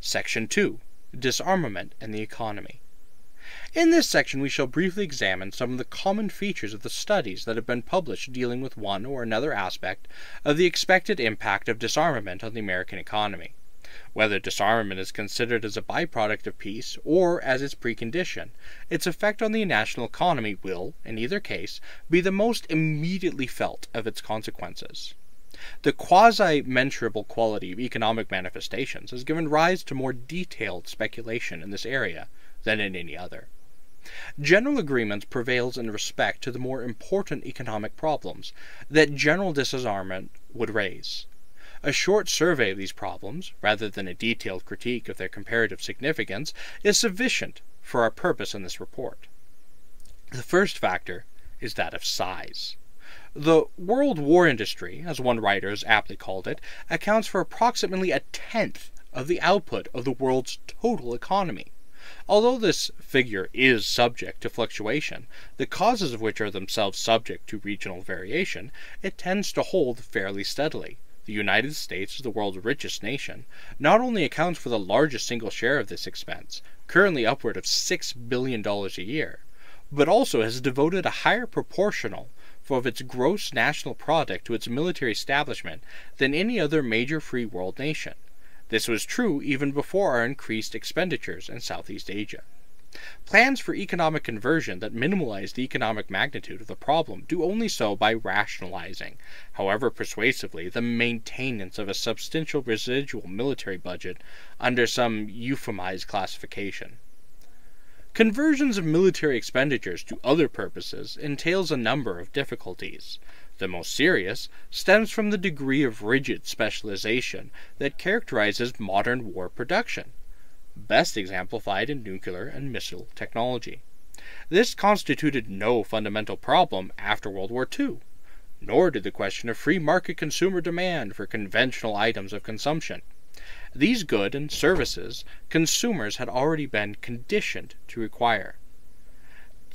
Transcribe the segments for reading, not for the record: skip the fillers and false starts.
Section 2. Disarmament and the Economy. In this section we shall briefly examine some of the common features of the studies that have been published dealing with one or another aspect of the expected impact of disarmament on the American economy. Whether disarmament is considered as a byproduct of peace or as its precondition, its effect on the national economy will, in either case, be the most immediately felt of its consequences. The quasi-mensurable quality of economic manifestations has given rise to more detailed speculation in this area than in any other. General agreement prevails in respect to the more important economic problems that general disarmament would raise. A short survey of these problems, rather than a detailed critique of their comparative significance, is sufficient for our purpose in this report. The first factor is that of size. The world war industry, as one writer has aptly called it, accounts for approximately a tenth of the output of the world's total economy. Although this figure is subject to fluctuation, the causes of which are themselves subject to regional variation, it tends to hold fairly steadily. The United States, the world's richest nation, not only accounts for the largest single share of this expense, currently upward of $6 billion a year, but also has devoted a higher proportional of its gross national product to its military establishment than any other major free world nation. This was true even before our increased expenditures in Southeast Asia. Plans for economic conversion that minimize the economic magnitude of the problem do only so by rationalizing, however persuasively, the maintenance of a substantial residual military budget under some euphemized classification. Conversions of military expenditures to other purposes entails a number of difficulties. The most serious stems from the degree of rigid specialization that characterizes modern war production, best exemplified in nuclear and missile technology. This constituted no fundamental problem after World War II, nor did the question of free market consumer demand for conventional items of consumption. These goods and services consumers had already been conditioned to require.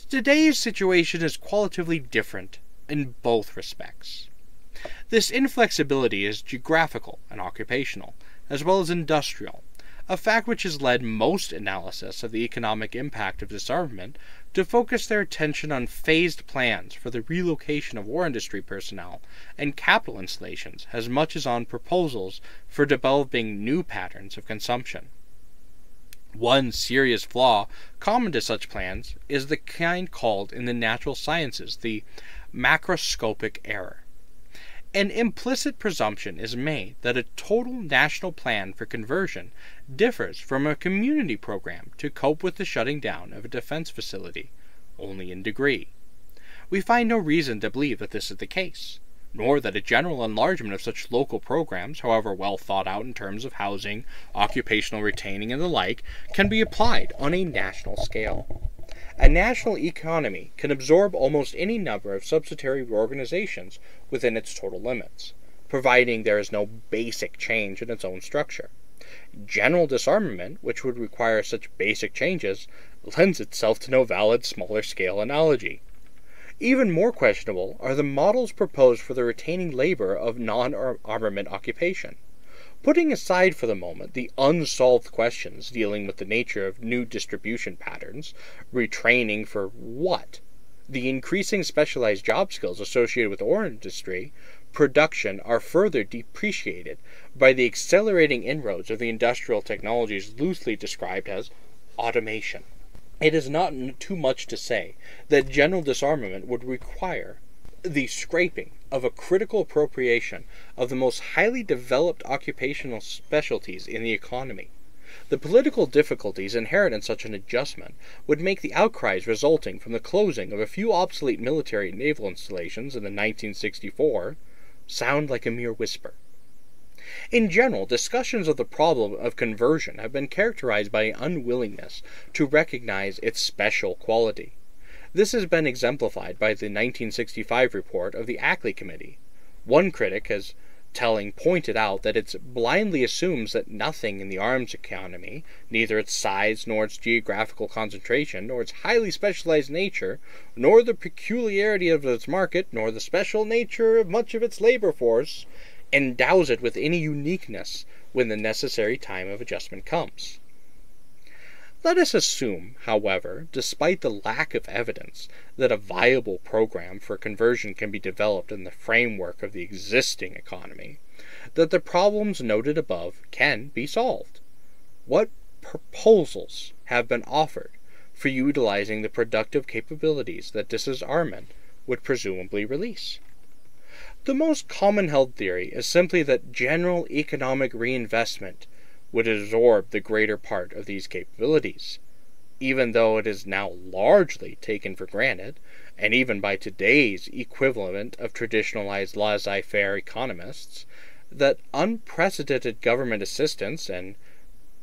Today's situation is qualitatively different in both respects. This inflexibility is geographical and occupational, as well as industrial, a fact which has led most analysis of the economic impact of disarmament to focus their attention on phased plans for the relocation of war industry personnel and capital installations as much as on proposals for developing new patterns of consumption. One serious flaw common to such plans is the kind called in the natural sciences the macroscopic error. An implicit presumption is made that a total national plan for conversion differs from a community program to cope with the shutting down of a defense facility, only in degree. We find no reason to believe that this is the case, nor that a general enlargement of such local programs, however well thought out in terms of housing, occupational retaining, and the like, can be applied on a national scale. A national economy can absorb almost any number of subsidiary organizations within its total limits, providing there is no basic change in its own structure. General disarmament, which would require such basic changes, lends itself to no valid smaller-scale analogy. Even more questionable are the models proposed for the retaining labor of non-armament occupation. Putting aside for the moment the unsolved questions dealing with the nature of new distribution patterns, retraining for what? The increasing specialized job skills associated with ore industry production are further depreciated by the accelerating inroads of the industrial technologies loosely described as automation. It is not too much to say that general disarmament would require the scraping of a critical appropriation of the most highly developed occupational specialties in the economy. The political difficulties inherent in such an adjustment would make the outcries resulting from the closing of a few obsolete military and naval installations in the 1964 sound like a mere whisper. In general, discussions of the problem of conversion have been characterized by an unwillingness to recognize its special quality. This has been exemplified by the 1965 report of the Ackley Committee. One critic has pointed out that it blindly assumes that nothing in the arms economy, neither its size nor its geographical concentration, nor its highly specialized nature, nor the peculiarity of its market, nor the special nature of much of its labor force, endows it with any uniqueness when the necessary time of adjustment comes. Let us assume, however, despite the lack of evidence, that a viable program for conversion can be developed in the framework of the existing economy, that the problems noted above can be solved. What proposals have been offered for utilizing the productive capabilities that disarmament would presumably release? The most common held theory is simply that general economic reinvestment would absorb the greater part of these capabilities, even though it is now largely taken for granted, and even by today's equivalent of traditionalized laissez-faire economists, that unprecedented government assistance and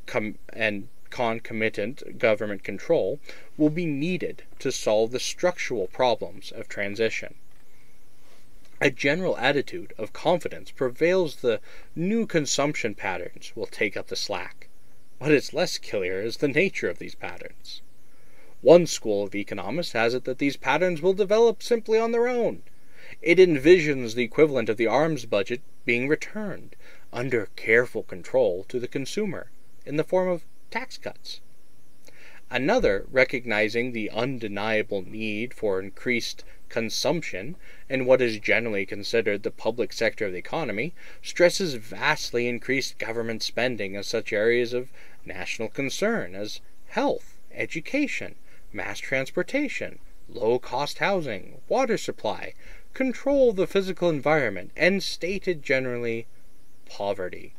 concomitant government control will be needed to solve the structural problems of transition. A general attitude of confidence prevails the new consumption patterns will take up the slack. What is less clear is the nature of these patterns. One school of economists has it that these patterns will develop simply on their own. It envisions the equivalent of the arms budget being returned, under careful control, to the consumer, in the form of tax cuts. Another, recognizing the undeniable need for increased consumption in what is generally considered the public sector of the economy, stresses vastly increased government spending in such areas of national concern as health, education, mass transportation, low-cost housing, water supply, control of the physical environment, and, stated generally, poverty.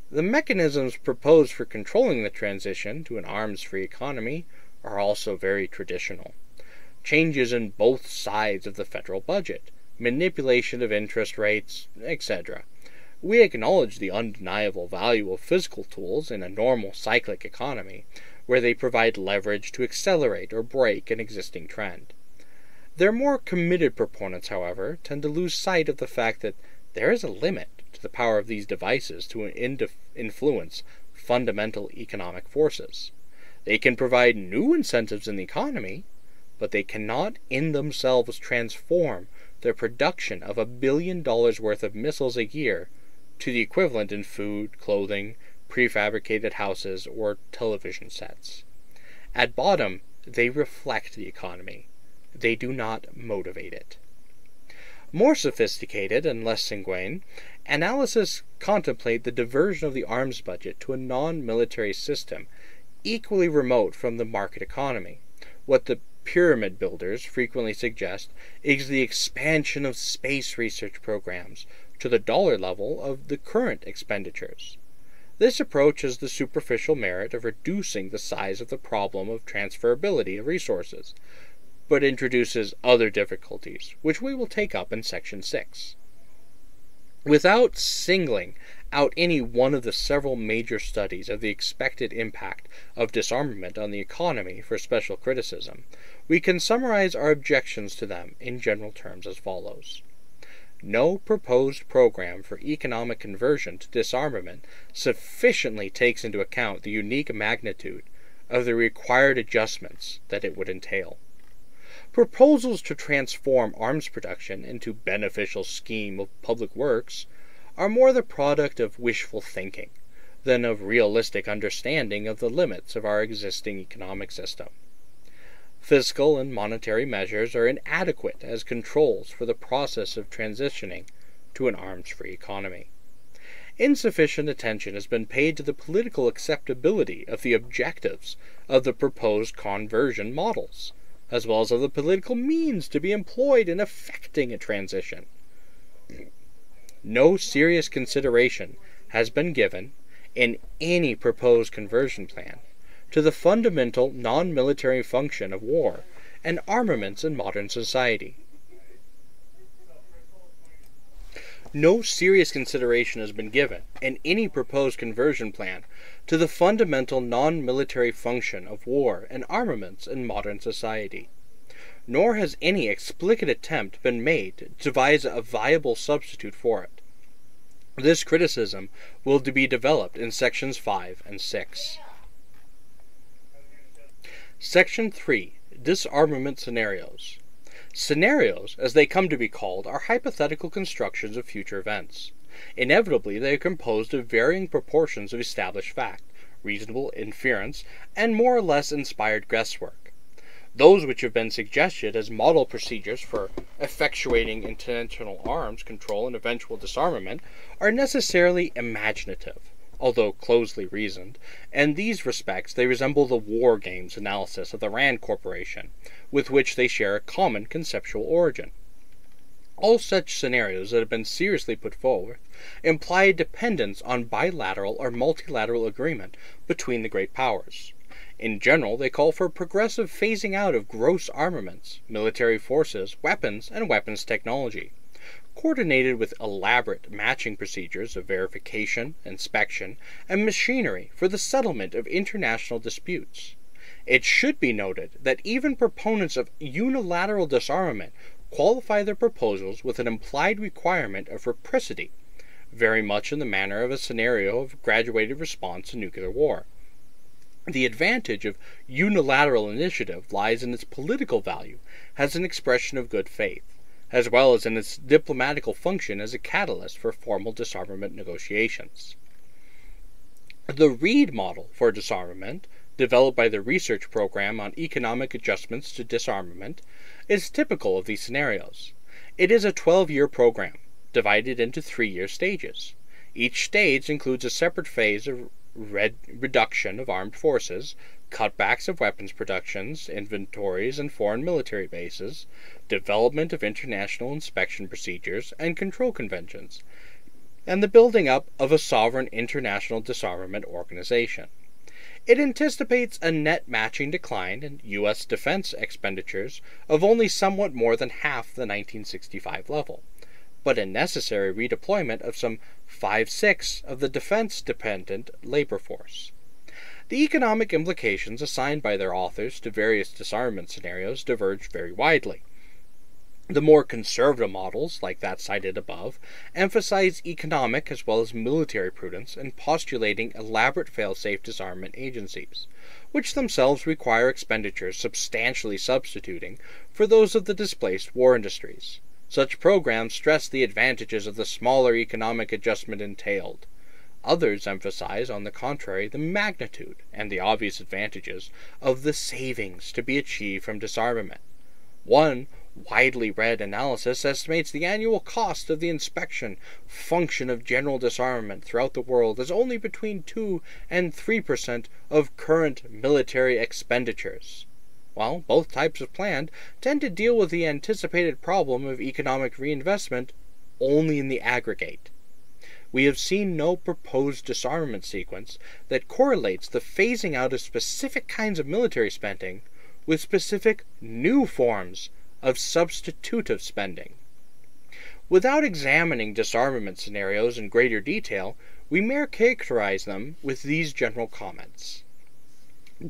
The mechanisms proposed for controlling the transition to an arms-free economy are also very traditional. Changes in both sides of the federal budget, manipulation of interest rates, etc. We acknowledge the undeniable value of fiscal tools in a normal cyclic economy, where they provide leverage to accelerate or break an existing trend. Their more committed proponents, however, tend to lose sight of the fact that there is a limit to the power of these devices to influence fundamental economic forces. They can provide new incentives in the economy, but they cannot in themselves transform the production of $1 billion worth of missiles a year to the equivalent in food, clothing, prefabricated houses, or television sets. At bottom, they reflect the economy. They do not motivate it. More sophisticated and less sanguine analysis contemplate the diversion of the arms budget to a non-military system equally remote from the market economy. What the pyramid builders frequently suggest is the expansion of space research programs to the dollar level of the current expenditures. This approach has the superficial merit of reducing the size of the problem of transferability of resources, but introduces other difficulties, which we will take up in Section 6. Without singling out any one of the several major studies of the expected impact of disarmament on the economy for special criticism, we can summarize our objections to them in general terms as follows. No proposed program for economic conversion to disarmament sufficiently takes into account the unique magnitude of the required adjustments that it would entail. Proposals to transform arms production into beneficial scheme of public works are more the product of wishful thinking than of realistic understanding of the limits of our existing economic system. Fiscal and monetary measures are inadequate as controls for the process of transitioning to an arms-free economy. Insufficient attention has been paid to the political acceptability of the objectives of the proposed conversion models, as well as of the political means to be employed in effecting a transition. No serious consideration has been given, in any proposed conversion plan, to the fundamental non-military function of war and armaments in modern society. No serious consideration has been given, in any proposed conversion plan, to the fundamental non-military function of war and armaments in modern society. Nor has any explicit attempt been made to devise a viable substitute for it. This criticism will be developed in Sections 5 and 6. Section 3. Disarmament Scenarios. Scenarios, as they come to be called, are hypothetical constructions of future events. Inevitably, they are composed of varying proportions of established fact, reasonable inference, and more or less inspired guesswork. Those which have been suggested as model procedures for effectuating international arms control and eventual disarmament are necessarily imaginative, although closely reasoned, and in these respects they resemble the war games analysis of the Rand Corporation, with which they share a common conceptual origin. All such scenarios that have been seriously put forward imply a dependence on bilateral or multilateral agreement between the great powers. In general, they call for progressive phasing out of gross armaments, military forces, weapons, and weapons technology, coordinated with elaborate matching procedures of verification, inspection, and machinery for the settlement of international disputes. It should be noted that even proponents of unilateral disarmament qualify their proposals with an implied requirement of reciprocity, very much in the manner of a scenario of graduated response to nuclear war. The advantage of unilateral initiative lies in its political value as an expression of good faith, as well as in its diplomatical function as a catalyst for formal disarmament negotiations. The Reed model for disarmament, developed by the Research Program on Economic Adjustments to Disarmament, is typical of these scenarios. It is a 12-year program, divided into 3-year stages. Each stage includes a separate phase of reduction of armed forces, cutbacks of weapons productions, inventories, and foreign military bases, development of international inspection procedures and control conventions, and the building up of a sovereign international disarmament organization. It anticipates a net matching decline in U.S. defense expenditures of only somewhat more than half the 1965 level, but a necessary redeployment of some 5/6 of the defense-dependent labor force. The economic implications assigned by their authors to various disarmament scenarios diverge very widely. The more conservative models, like that cited above, emphasize economic as well as military prudence in postulating elaborate fail-safe disarmament agencies, which themselves require expenditures substantially substituting for those of the displaced war industries. Such programs stress the advantages of the smaller economic adjustment entailed. Others emphasize, on the contrary, the magnitude and the obvious advantages of the savings to be achieved from disarmament. One widely read analysis estimates the annual cost of the inspection function of general disarmament throughout the world as only between 2 and 3% of current military expenditures. While both types of plan tend to deal with the anticipated problem of economic reinvestment only in the aggregate. We have seen no proposed disarmament sequence that correlates the phasing out of specific kinds of military spending with specific new forms of substitutive spending. Without examining disarmament scenarios in greater detail, we may characterize them with these general comments.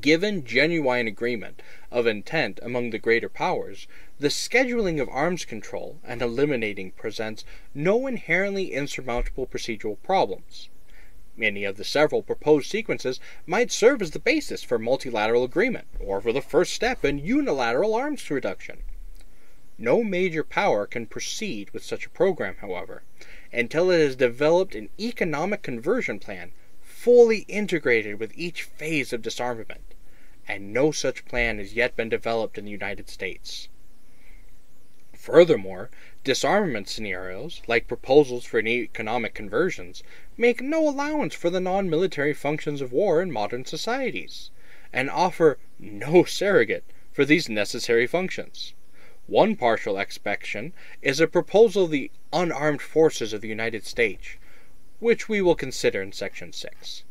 Given genuine agreement of intent among the greater powers, the scheduling of arms control and eliminating presents no inherently insurmountable procedural problems. Many of the several proposed sequences might serve as the basis for multilateral agreement, or for the first step in unilateral arms reduction. No major power can proceed with such a program, however, until it has developed an economic conversion plan fully integrated with each phase of disarmament, and no such plan has yet been developed in the United States. Furthermore, disarmament scenarios, like proposals for economic conversions, make no allowance for the non-military functions of war in modern societies, and offer no surrogate for these necessary functions. One partial exception is a proposal of the unarmed forces of the United States, which we will consider in Section 6.